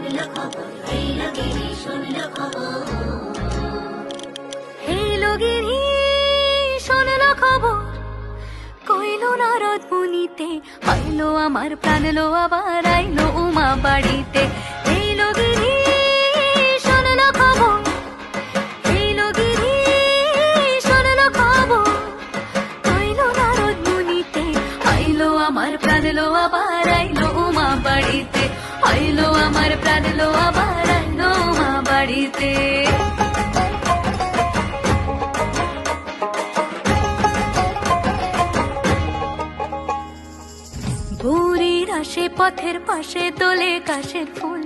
শুনল খবর, হইল গিরি শুনল খবর। হইল গিরি শুনল খবর, কইল নারদ মুনিতে, আইলো আমার প্রাণ লো আবার আইলো উমা বাড়িতে। হইল গিরি শুনল খবর, হইল গিরি শুনল খবর, কইল নারদ মুনিতে, আইলো আমার প্রাণ লো আবার আইলো উমা বাড়িতে। আইলো আমার প্রাণ লো আবার আইলো উমা বাড়িতে। ভোরের আসে পথের পাশে তোলে কাশের ফুল,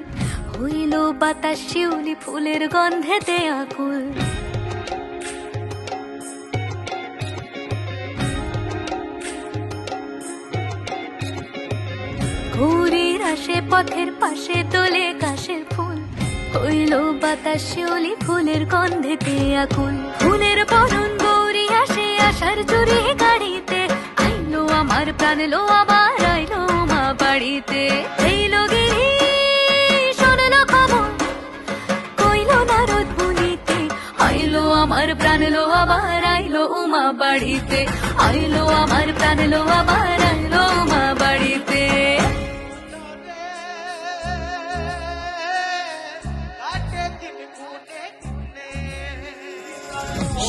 হইল বাতাস শিউলি ফুলের গন্ধেতে আকুল। ভোরের আসে পথের পাশে তোলে কাশের ফুল, হইল বাতাস শিউলি ফুলের গন্ধেতে আকুল। ফুলের বরণ গৌরী আসে আশার চুরি গাড়িতে, আইলো আমার প্রাণ লো আবার আইলো মা বাড়িতে। হইল গিরি শুনল খবর, কইল নারদ মুনিতে, আইলো আমার প্রাণ লো আবার আইলো উমা বাড়িতে। আইলো আমার প্রাণ লো আবার আইলো উমা বাড়িতে।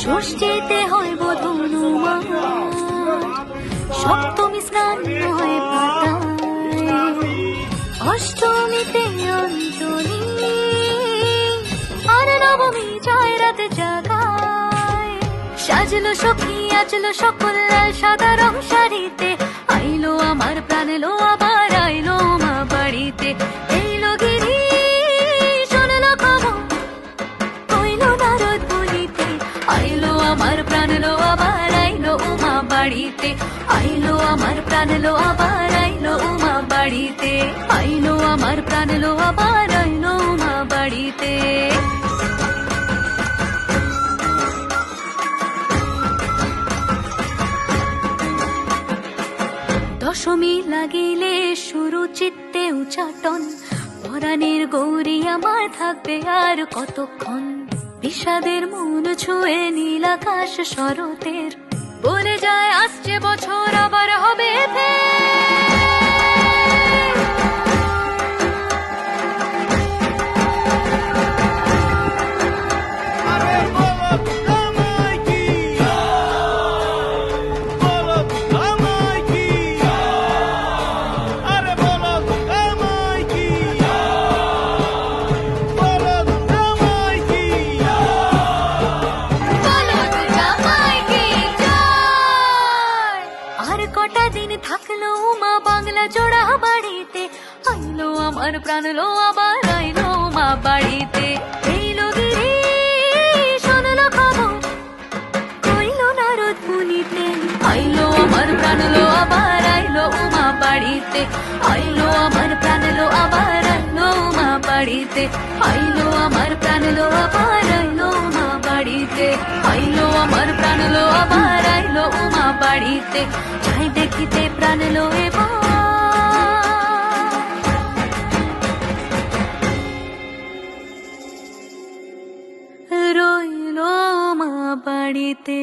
ষষ্ঠীতে হয় বধূনুমা, সপ্তমী স্নান হয় পাতায়, অষ্টমীতে অঞ্জলি, আর নবমী যায় রাতে জাগায়। সাজলো সখী আজলো সকল লাল সাদা রং শাড়িতে, আইলো আমার প্রাণ লো আবার আইলো মা বাড়িতে। এইলো গিরি শুনল খবর, কইল নারদ মুনিতে, আইলো আমার প্রাণ লো আবার আইলো উমা বাড়িতে। আইলো আমার প্রাণ লো আবার আইলো উমা বাড়িতে। আইলো আমার প্রাণ লো আবার আইলো উমা বাড়িতে। দশমী লাগিলে শুরু চিত্তে উচাটন, পরাণের গৌরী আমার থাকবে আর কতক্ষণ। বিষাদের মন ছুঁয়ে নীল আকাশ শরতের, বলে যায় আসছে বছর আবার হবে ফের। কটা দিন থাকলো মা বাংলা জোড়া বাড়িতে, আইলো আমার প্রাণ লো আবার আইলো মা বাড়িতে। এইলো গিরি শুনল খবর, কইল নারদ মুনিতে, আইলো আমার প্রাণ লো আবার আইলো উমা বাড়িতে। আইলো আমার প্রাণ লো আবার আইলো উমা বাড়িতে। আইলো আমার প্রাণ লো আবার আইলো উমা বাড়িতে। আইলো আমার প্রাণ লো আবার আইলো উমা বাড়িতে। যাই দেখিতে প্রাণ লো এবার, রইলো মা বাড়িতে।